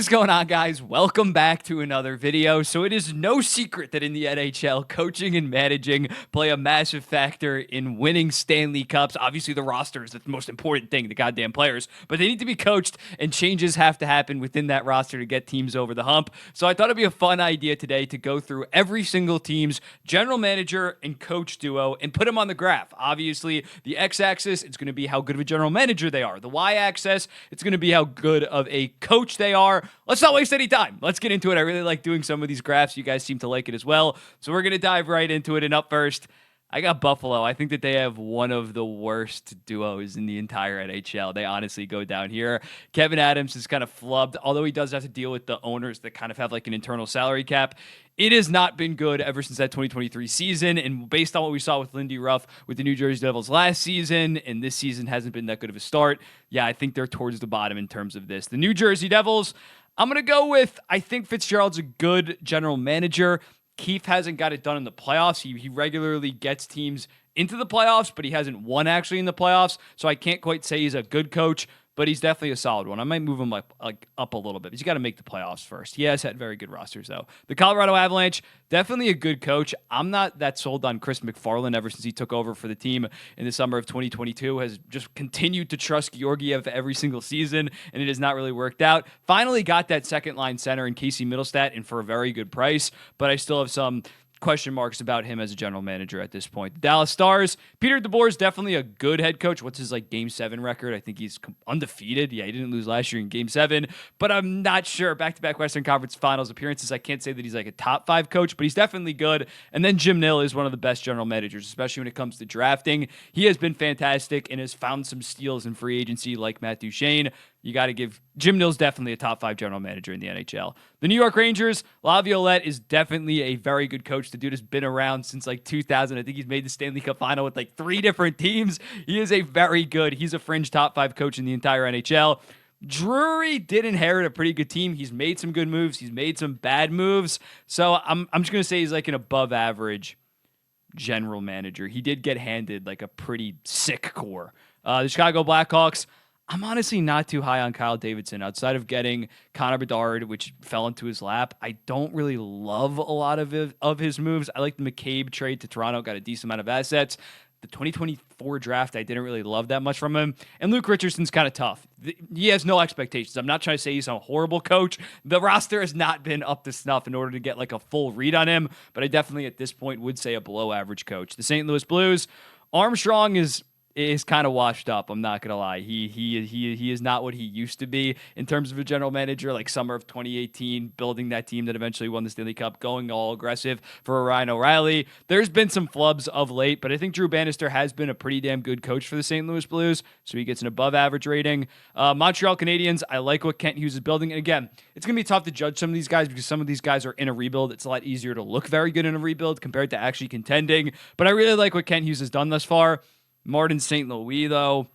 is going on, guys? Welcome back to another video. So it is no secret that in the NHL, coaching and managing play a massive factor in winning Stanley Cups. Obviously, the roster is the most important thing, the goddamn players, but they need to be coached, and changes have to happen within that roster to get teams over the hump. So I thought it'd be a fun idea today to go through every single team's general manager and coach duo and put them on the graph. Obviously, the x-axis, it's going to be how good of a general manager they are. The y-axis, it's going to be how good of a coach they are. Let's not waste any time. Let's get into it. I really like doing some of these graphs. You guys seem to like it as well. So we're going to dive right into it. And up first, I got Buffalo. I think that they have one of the worst duos in the entire NHL. They honestly go down here. Kevin Adams is kind of flubbed, although he does have to deal with the owners that kind of have like an internal salary cap. It has not been good ever since that 2023 season. And based on what we saw with Lindy Ruff with the New Jersey Devils last season, and this season hasn't been that good of a start, yeah, I think they're towards the bottom in terms of this. The New Jersey Devils, I'm going to go with, I think Fitzgerald's a good general manager. Keefe hasn't got it done in the playoffs. He regularly gets teams into the playoffs, but he hasn't won actually in the playoffs. So I can't quite say he's a good coach, but he's definitely a solid one. I might move him up a little bit, but he's got to make the playoffs first. He has had very good rosters, though. The Colorado Avalanche, definitely a good coach. I'm not that sold on Chris McFarland ever since he took over for the team in the summer of 2022. Has just continued to trust Georgiev every single season, and it has not really worked out. Finally got that second-line center in Casey Middlestat, and for a very good price, but I still have some question marks about him as a general manager at this point. The Dallas Stars, Peter DeBoer is definitely a good head coach. What's his Game 7 record? I think he's undefeated. Yeah, he didn't lose last year in Game 7, but I'm not sure. Back-to-back Western Conference Finals appearances. I can't say that he's like a top 5 coach, but he's definitely good. And then Jim Nill is one of the best general managers, especially when it comes to drafting. He has been fantastic and has found some steals in free agency like Matt Duchene. You got to give Jim Nill's definitely a top 5 general manager in the NHL. The New York Rangers, Laviolette is definitely a very good coach. The dude has been around since 2000. I think he's made the Stanley Cup final with 3 different teams. He is he's a fringe top 5 coach in the entire NHL. Drury did inherit a pretty good team. He's made some good moves. He's made some bad moves. So I'm just going to say he's an above average general manager. He did get handed a pretty sick core. The Chicago Blackhawks, I'm honestly not too high on Kyle Davidson. Outside of getting Connor Bedard, which fell into his lap, I don't really love a lot of his moves. I like the McCabe trade to Toronto, got a decent amount of assets. The 2024 draft, I didn't really love that much from him. And Luke Richardson's kind of tough. He has no expectations. I'm not trying to say he's a horrible coach. The roster has not been up to snuff in order to get a full read on him, but I definitely at this point would say a below average coach. The St. Louis Blues, Armstrong is kind of washed up. I'm not gonna lie. He is not what he used to be in terms of a general manager. Summer of 2018, building that team that eventually won the Stanley Cup, going all aggressive for Ryan O'Reilly. There's been some flubs of late, but I think Drew Bannister has been a pretty damn good coach for the St. Louis Blues, so he gets an above average rating. Montreal Canadiens, I like what Kent Hughes is building, and again, it's gonna be tough to judge some of these guys because some of these guys are in a rebuild. It's a lot easier to look very good in a rebuild compared to actually contending, but I really like what Kent Hughes has done thus far. Martin St. Louis, though,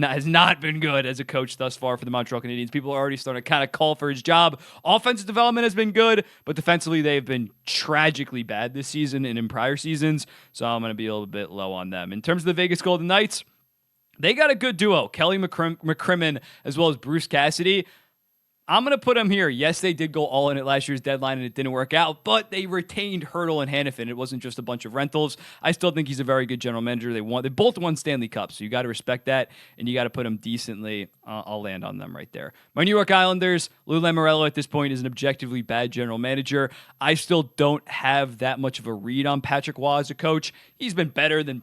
has not been good as a coach thus far for the Montreal Canadiens. People are already starting to kind of call for his job. Offensive development has been good, but defensively they have been tragically bad this season and in prior seasons, so I'm going to be a little bit low on them. In terms of the Vegas Golden Knights, they got a good duo, Kelly McCrimmon as well as Bruce Cassidy. I'm going to put them here. Yes, they did go all in at last year's deadline and it didn't work out, but they retained Hurdle and Hanifin. It wasn't just a bunch of rentals. I still think he's a very good general manager. They both won Stanley Cups, so you got to respect that, and you got to put them decently. I'll land on them right there. My New York Islanders, Lou Lamoriello at this point is an objectively bad general manager. I still don't have that much of a read on Patrick Waugh as a coach. He's been better than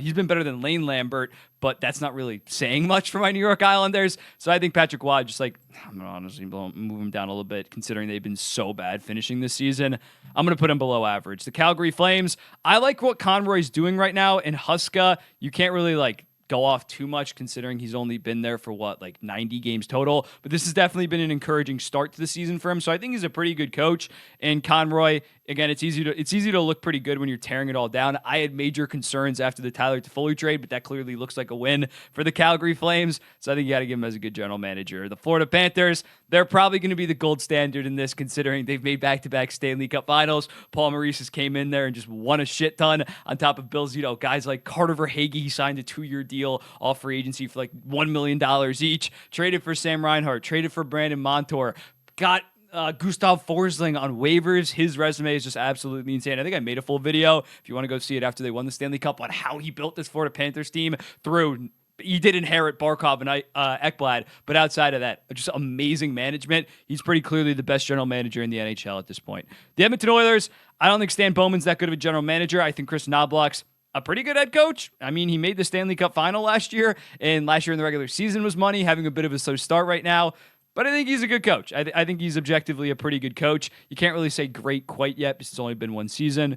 he's been better than Lane Lambert, but that's not really saying much for my New York Islanders. So I think Patrick Waugh, I'm going to honestly move him down a little bit considering they've been so bad finishing this season. I'm going to put him below average. The Calgary Flames, I like what Conroy's doing right now. In Huska, you can't really go off too much considering he's only been there for 90 games total, but this has definitely been an encouraging start to the season for him. So I think he's a pretty good coach, and Conroy Again, it's easy to look pretty good when you're tearing it all down. I had major concerns after the Tyler Toffoli trade, but that clearly looks like a win for the Calgary Flames. So I think you got to give him as a good general manager. The Florida Panthers, they're probably going to be the gold standard in this, considering they've made back-to-back Stanley Cup Finals. Paul Maurice has came in there and just won a shit ton on top of Bill Zito. Guys like Carter Verhaeghe, he signed a 2-year deal off free agency for like $1 million each. Traded for Sam Reinhart, traded for Brandon Montour, got Gustav Forsling on waivers. His resume is just absolutely insane. I think I made a full video, if you want to go see it after they won the Stanley Cup, on how he built this Florida Panthers team through. He did inherit Barkov and Ekblad, but outside of that, just amazing management. He's pretty clearly the best general manager in the NHL at this point. The Edmonton Oilers, I don't think Stan Bowman's that good of a general manager. I think Chris Knobloch's a pretty good head coach. I mean, he made the Stanley Cup final last year, and last year in the regular season was money, having a bit of a slow start right now. But I think he's a good coach. I think he's objectively a pretty good coach. You can't really say great quite yet because it's only been one season.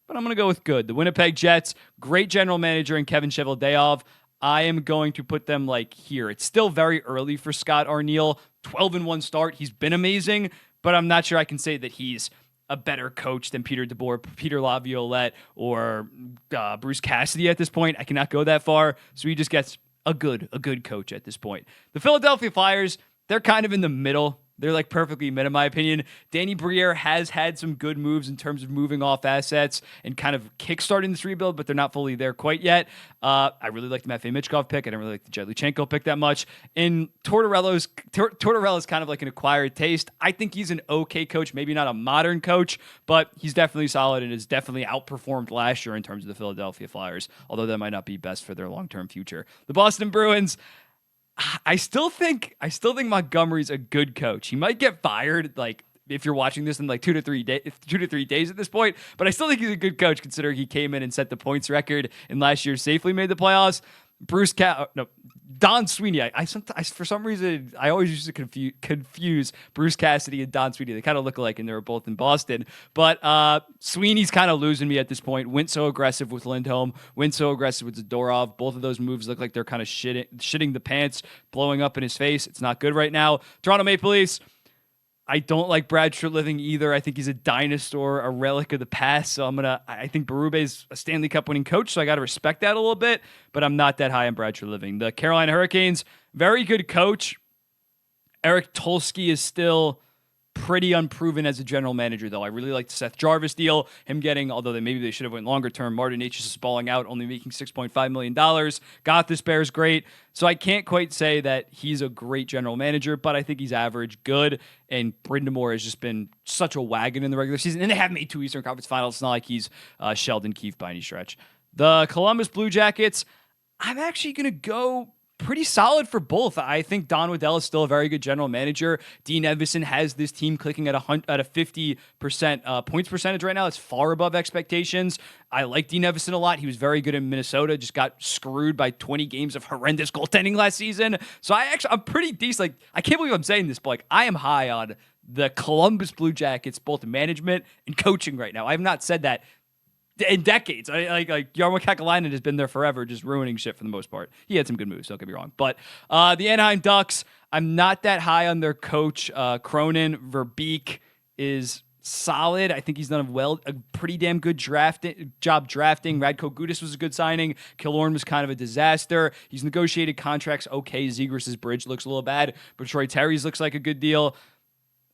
But I'm going to go with good. The Winnipeg Jets, great general manager in Kevin Cheveldayoff. I am going to put them like here. It's still very early for Scott Arniel. 12-1 start. He's been amazing, but I'm not sure I can say that he's a better coach than Peter DeBoer, Peter Laviolette, or Bruce Cassidy at this point. I cannot go that far. So he just gets a good coach at this point. The Philadelphia Flyers, they're kind of in the middle. They're like perfectly mid, in my opinion. Danny Briere has had some good moves in terms of moving off assets and kind of kickstarting this rebuild, but they're not fully there quite yet. I really like the Matvei Michkov pick. I didn't really like the Jed Luchenko pick that much. And Tortorella's kind of like an acquired taste. I think he's an okay coach, maybe not a modern coach, but he's definitely solid and has definitely outperformed last year in terms of the Philadelphia Flyers, although that might not be best for their long-term future. The Boston Bruins, I still think Montgomery's a good coach. He might get fired, like, if you're watching this in like 2 to 3 days at this point, but I still think he's a good coach considering he came in and set the points record and last year safely made the playoffs. Don Sweeney. I for some reason I always used to confuse Bruce Cassidy and Don Sweeney. They kind of look alike, and they were both in Boston. But Sweeney's kind of losing me at this point. Went so aggressive with Lindholm. Went so aggressive with Zadorov. Both of those moves look like they're kind of shitting the pants, blowing up in his face. It's not good right now. Toronto Maple Leafs, I don't like Brad Treliving either. I think he's a dinosaur, a relic of the past. So I think Berube's a Stanley Cup winning coach, so I got to respect that a little bit, but I'm not that high on Brad Treliving. The Carolina Hurricanes, very good coach. Eric Tulsky is still pretty unproven as a general manager, though. I really like the Seth Jarvis deal. Him getting, although maybe they should have went longer term, Martin H is balling out, only making $6.5 million. Got this Bears great. So I can't quite say that he's a great general manager, but I think he's average good. And Brind'Amour has just been such a wagon in the regular season. And they have made 2 Eastern Conference Finals. It's not like he's Sheldon Keefe by any stretch. The Columbus Blue Jackets, I'm actually going to go pretty solid for both. I think Don Waddell is still a very good general manager. Dean Evason has this team clicking at a 50% points percentage right now. It's far above expectations. I like Dean Evason a lot. He was very good in Minnesota, just got screwed by 20 games of horrendous goaltending last season. So I'm pretty decent. Like, I can't believe I'm saying this, but like, I am high on the Columbus Blue Jackets, both management and coaching right now. I have not said that in decades. Like Jarmo Kekalainen has been there forever, just ruining shit for the most part. He had some good moves, don't get me wrong. But the Anaheim Ducks, I'm not that high on their coach. Cronin. Verbeek is solid. I think he's done a pretty damn good job drafting. Radko Gudas was a good signing. Killorn was kind of a disaster. He's negotiated contracts okay. Zegras' bridge looks a little bad, but Troy Terry's looks like a good deal.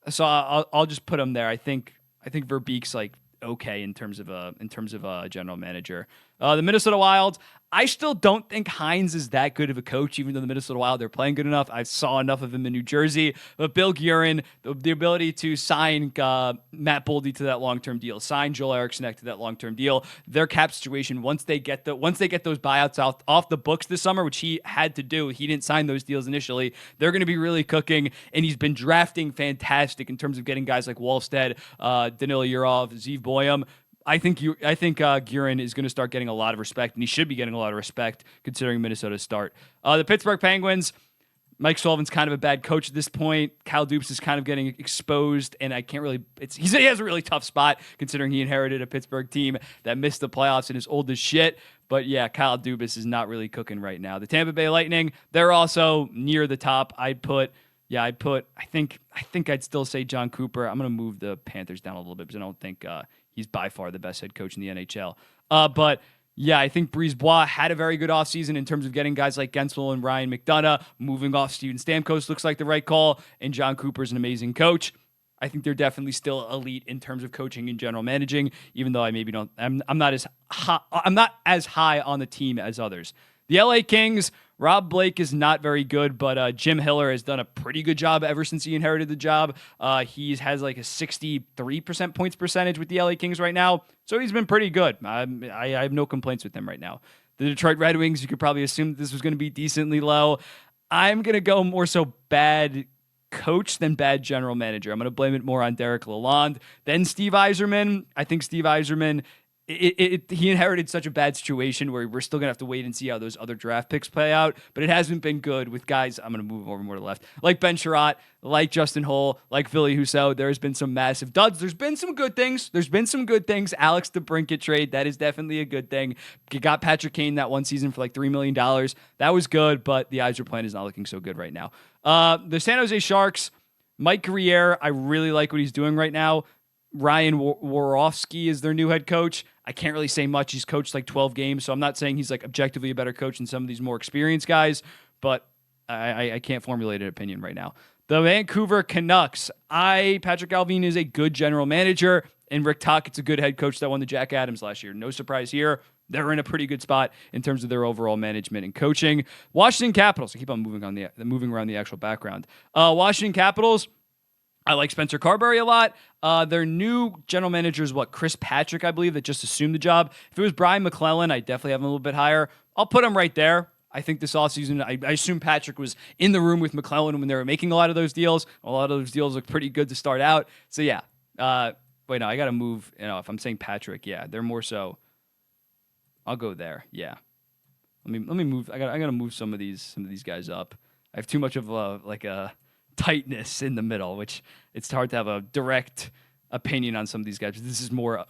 So I'll just put him there. I think Verbeek's like okay in terms of a general manager. The Minnesota Wild, I still don't think Hines is that good of a coach, even though the Minnesota Wild, they're playing good enough. I saw enough of him in New Jersey. But Bill Guerin, the ability to sign Matt Boldy to that long-term deal, sign Joel Eriksson to that long-term deal, their cap situation, once they get those buyouts off the books this summer, which he had to do, he didn't sign those deals initially, they're going to be really cooking, and he's been drafting fantastic in terms of getting guys like Wallstead, Danila Yurov, Zeev Boyum. I think Guerin is going to start getting a lot of respect, and he should be getting a lot of respect considering Minnesota's start. The Pittsburgh Penguins, Mike Sullivan's kind of a bad coach at this point. Kyle Dubas is kind of getting exposed, and I can't really. He has a really tough spot considering he inherited a Pittsburgh team that missed the playoffs and is old as shit. But yeah, Kyle Dubas is not really cooking right now. The Tampa Bay Lightning, they're also near the top. I'd put Yeah, I think I'd still say John Cooper. I'm gonna move the Panthers down a little bit because I don't think he's by far the best head coach in the NHL. But yeah, I think Breeze Bois had a very good offseason in terms of getting guys like Gensel and Ryan McDonough. Moving off Steven Stamkos looks like the right call, and John Cooper's an amazing coach. I think they're definitely still elite in terms of coaching and general managing, even though I maybe don't. I'm not as high on the team as others. The LA Kings, Rob Blake is not very good, but Jim Hiller has done a pretty good job ever since he inherited the job. He has like a 63% points percentage with the LA Kings right now, so he's been pretty good. I have no complaints with him right now. The Detroit Red Wings, you could probably assume that this was going to be decently low. I'm going to go more so bad coach than bad general manager. I'm going to blame it more on Derek Lalonde than Steve Yzerman. I think Steve Yzerman, he inherited such a bad situation where we're still going to have to wait and see how those other draft picks play out, but it hasn't been good with guys, I'm going to move over more to the left, like Ben Sherratt, like Justin Holl, like Philly Husso. There's been some massive duds. There's been some good things. Alex DeBrincat trade, that is definitely a good thing. You got Patrick Kane that one season for like $3 million. That was good, but the Yzer plan is not looking so good right now. The San Jose Sharks, Mike Grier, I really like what he's doing right now. Ryan Worofsky is their new head coach. I can't really say much. He's coached like 12 games, so I'm not saying he's like objectively a better coach than some of these more experienced guys, but I can't formulate an opinion right now. The Vancouver Canucks. Patrick Allvin is a good general manager, and Rick Tockett's a good head coach that won the Jack Adams last year. No surprise here. They're in a pretty good spot in terms of their overall management and coaching. Washington Capitals. I keep on moving around the actual background. Washington Capitals. I like Spencer Carberry a lot. Their new general manager is Chris Patrick, I believe, that just assumed the job. If it was Brian McClellan, I'd definitely have him a little bit higher. I'll put him right there. I think this offseason, I assume Patrick was in the room with McClellan when they were making a lot of those deals. A lot of those deals look pretty good to start out. So yeah. Wait, no, I got to move. If I'm saying Patrick, yeah, they're more so. I'll go there. Yeah. Let me move. I got to move some of these guys up. I have too much of a tightness in the middle, which it's hard to have a direct opinion on some of these guys. This is more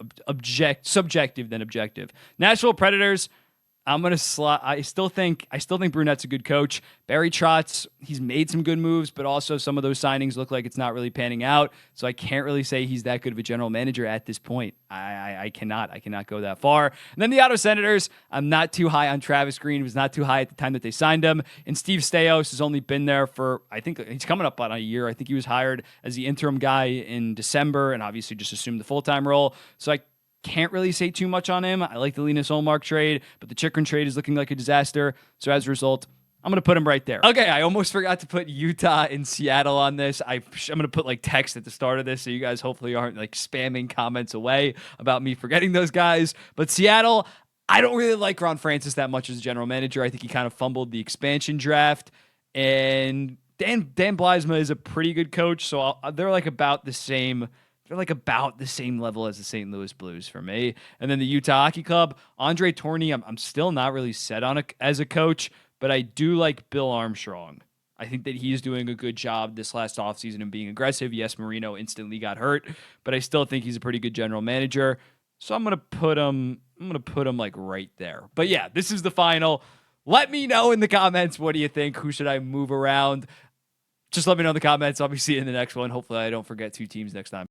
subjective than objective. Nashville Predators. I'm gonna slot. I still think Brunette's a good coach. Barry Trotz, he's made some good moves, but also some of those signings look like it's not really panning out. So I can't really say he's that good of a general manager at this point. I cannot go that far. And then the Ottawa Senators, I'm not too high on Travis Green. He was not too high at the time that they signed him. And Steve Staios has only been there for, I think he's coming up on a year. I think he was hired as the interim guy in December and obviously just assumed the full-time role. So I can't really say too much on him. I like the Linus Ullmark trade, but the Chychrun trade is looking like a disaster. So as a result, I'm going to put him right there. Okay, I almost forgot to put Utah and Seattle on this. I'm going to put text at the start of this so you guys hopefully aren't spamming comments away about me forgetting those guys. But Seattle, I don't really like Ron Francis that much as a general manager. I think he kind of fumbled the expansion draft. And Dan Bylsma is a pretty good coach, so they're about the same. They're about the same level as the St. Louis Blues for me. And then the Utah Hockey Club, Andre Tourny, I'm still not really set on as a coach, but I do like Bill Armstrong. I think that he's doing a good job this last offseason and being aggressive. Yes, Marino instantly got hurt, but I still think he's a pretty good general manager. So I'm gonna put him right there. But yeah, this is the final. Let me know in the comments, what do you think? Who should I move around? Just let me know in the comments. I'll be seeing you in the next one. Hopefully I don't forget 2 teams next time.